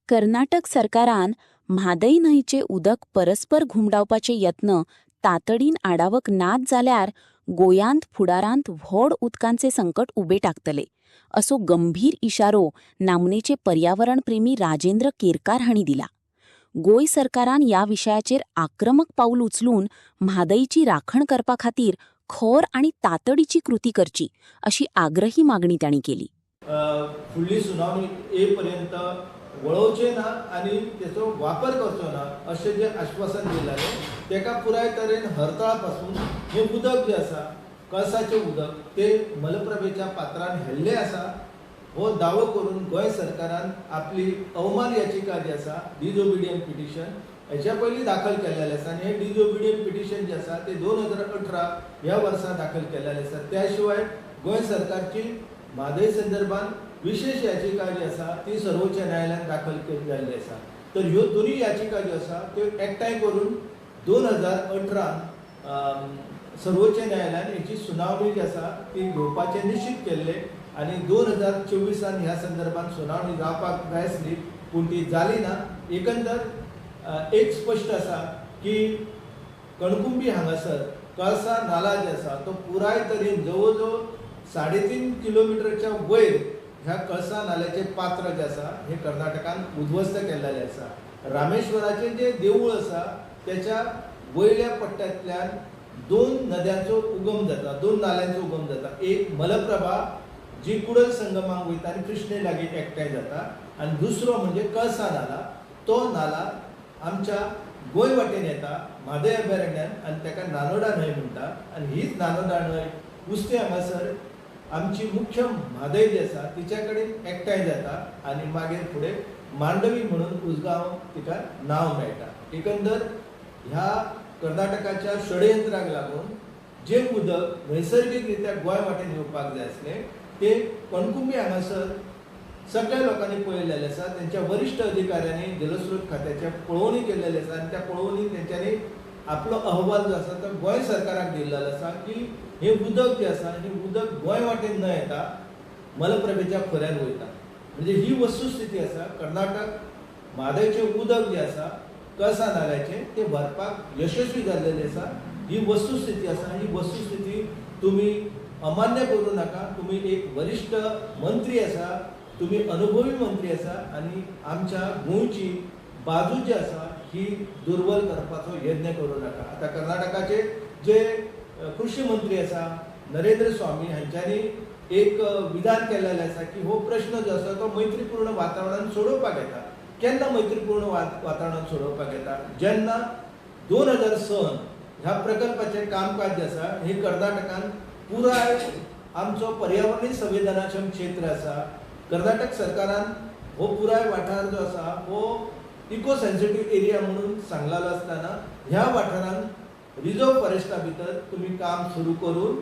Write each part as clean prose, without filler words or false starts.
कर्नाटक सरकारान म्हादय न्हंयचे उदक परस्पर घुमडावपाचे यत्न तातडीन आडावक नात जाल्यार गोंयांत फुडारांत व्हड उदकांचे संकट उबे टाकतले असो गंभीर इशारो नामनेचे पर्यावरण प्रेमी राजेंद्र केरकार हांणी दिला. गोंय सरकारान ह्या विशयाचेर आक्रमक पाऊल उचलून म्हादयची राखण करपा खातीर खोर आनी तातडीची कृती करची अशी आग्रही मागणी तांणी केली. फुडली सुनावणी ये पर्यंत वळोवचे ना आणि त्याचो वापर करचो ना अशें जे आश्वासन दिलाले तेका पुराय तरेन हरताळ पासून हे उदक जे आसा कळसाचें उदक ते मलप्रभेच्या पात्रान हेल्ले आसा हो दावो करून गोंय सरकारान आपली अवमान याचिका जी आसा डिसओबिडियंट पिटिशन हेच्या पयलीं दाखल केल्लेलें आसा आनी हे डिसओबिडियंट पिटिशन जे आसा ते 2018 ह्या वर्सा दाखल केल्लेलें आसा. त्या शिवाय गोंय सरकारची म्हादय संदर्भात विशेष याचिका जी आसा ती सर्वोच्च न्यायालयात दाखल केल्ली आसा. तर ह्यो दोनूय याचिका ज्यो आसा त्यो एकठांय करून 2018 सर्वोच्च न्यायालयान हेची सुनावणी जी आसा ती घेवपाचें निश्चित केल्लें आनी 2024 ह्या संदर्भात सुनावणी जावपाक जाय आसली पूण ती जाली ना. एकंदर एक स्पश्ट आसा की कणकुंबी हांगासर कळसा नाला जे आसा तो पुराय तरेन जवळ जवळ 3.5 किलोमिटरच्या वयर ह्या कळसा नाल्याचे पात्र जे आसा हे कर्नाटकान उद्ध्वस्त केल्लेले आसा. रामेश्वराचें जे देवूळ आसा त्याच्या वयल्या पट्ट्यांतल्यान 2 नद्यांचो उगम जाता, 2 नाल्यांचो उगम जाता. एक मलप्रभा जी कुडल संगमाक वयता आनी कृष्णे लागीं एकठांय जाता आनी दुसरो म्हणजे कळसा नाला. तो नाला आमच्या गोंय वाटेन येता म्हादय अभयारण्यान आनी ताका नानोडा न्हंय म्हणटात आनी हीच नानोडा न्हंय कुस्ते हांगासर आमची मुख्य म्हादय जी आसा तिच्या कडेन एकठांय जाता आनी मागीर फुडें मांडवी म्हणून उजगांव तिका नांव मेळटा. एकंदर ह्या कर्नाटकाच्या षडयंत्राक लागून जे उदक नैसर्गीक रित्या गोंय वाटेन येवपाक जाय आसलें ते कणकुंबी हांगासर सगळ्या लोकांनी पळयलेलें आसा. त्यांच्या वरिश्ठ अधिकाऱ्यांनी जलस्रोत खात्याचे पळोवणी केल्लेली आसा आनी त्या पळोवणीन तेंच्यांनी आपलो अहवाल जो आसा तो गोंय सरकाराक दिल्लो आसा की हे उदक जे आसा हे उदक गोंय वाटेन न येता मलप्रभेच्या खोऱ्यान वयता. म्हणजे ही वस्तुस्थिती आसा. कर्नाटक म्हादयचें उदक जे आसा कळसा नाल्याचें ते भरपाक यशस्वी जाल्लेलें आसा. ही वस्तुस्थिती आसा. ही वस्तुस्थिती तुमी अमान्य करूं नाका. तुमी एक वरिश्ठ मंत्री आसा, तुमी अनुभवी मंत्री आसा आनी आमच्या गोंयची बाजू जी आसा ही दुर्बल करपाचो यत्न करूं नाका. आतां कर्नाटकाचे जे कृषी मंत्री आसा नरेंद्र स्वामी हांच्यांनी एक विधान केल्लेलें आसा की हो प्रश्न जो आसा तो मैत्रीपूर्ण वातावरणान सोडोवपाक येता. केन्ना मैत्रीपूर्ण वातावरणान सोडोवपाक येता? जेन्ना 2006 ह्या प्रकल्पाचें कामकाज जे आसा हे कर्नाटकान पुराय आमचो पर्यावरणीय संवेदनाक्षम क्षेत्र आसा. कर्नाटक सरकारान हो पुराय वाठार जो आसा हो इको सेन्सिटिव्ह एरिया म्हणून सांगलेलो आसतना ह्या वाठारान रिजर्व फॉरेस्टा भितर तुम्ही काम सुरू करून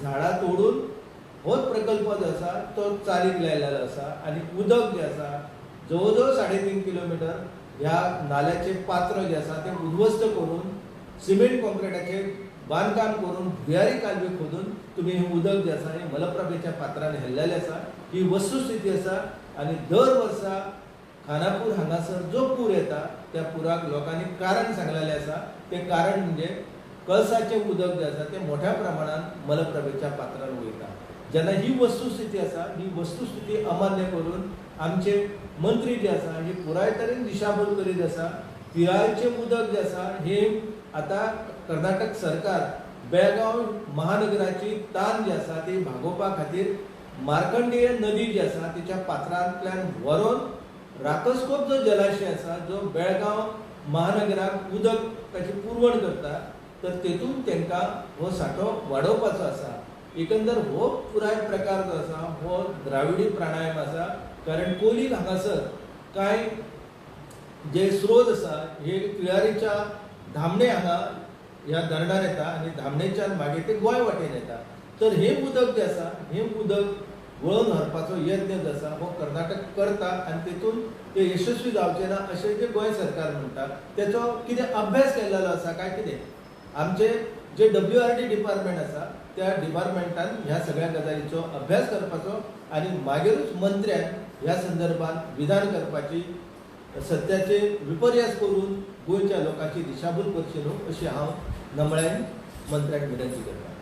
झाडां तोडून हो प्रकल्प जो आसा तो चालीक लायलेलो आसा आनी उदक जे आसा जवळ जवळ 3.5 किलोमीटर ह्या नाल्याचे पात्र जे आसा ते उद्ध्वस्त करून सिमेंट कॉन्क्रिटाचे बांदकाम करून भुयारी कालवे खोदून तुम्ही हे उदक जे आसा हे मलप्रभेच्या पात्रान हेल्लेले आसा. ही वस्तुस्थिती आसा आनी दर वर्सा खानापूर हांगासर जो पूर येता त्या पुराक लोकांनी कारण सांगलेलें आसा. ते कारण म्हणजे कळसाचें उदक जे आसा ते मोठ्या प्रमाणात मलप्रभेच्या पात्रान वयता. जेन्ना ही वस्तुस्थिती आसा ही वस्तुस्थिती अमान्य करून आमचे मंत्री जे आसा हे पुराय तरेन दिशाभूल करीत आसा. पिरायेचें उदक जे आसा हे आतां कर्नाटक सरकार बेळगांव महानगराची तान जी आसा ती भागोवपा खातीर मार्कंडेय नदी जी आसा तिच्या पात्रांतल्यान व्हरून राकस्कोप जो जलाशय आसा जो बेळगांव महानगराक उदक ताची पुरवण करता तर तेतून तांकां हो सांठो वाडोवपाचो आसा. एकंदर हो पुराय प्रकार जो आसा हो द्राविडी प्राणायाम आसा. कारण कोलीन हांगासर कांय जे स्रोत आसा हे क्लियारीच्या धामणे हांगा ह्या धरणान येता आनी धामणेच्यान मागीर ते गोंय वाटेन येता. तर हे उदक जे आसा हे उदक वळोवन व्हरपाचो यत्न जो आसा हो कर्नाटक करता आनी तेतून ते यशस्वी जावचे ना अशें जे गोंय सरकार म्हणटा तेचो कितें अभ्यास केल्लो आसा काय कितें? आमचे जे WRD डिपार्टमेंट आसा त्या डिपार्टमेंटान ह्या सगळ्या गजालीचो अभ्यास करपाचो आनी मागीरूच मंत्र्यान ह्या संदर्भात विधान करपाची सत्याचे विपर्यास करून गोंयच्या लोकांची दिशाभूल करची न्हू अशी हांव नमळ्यान मंत्र्याक विनंती करतां.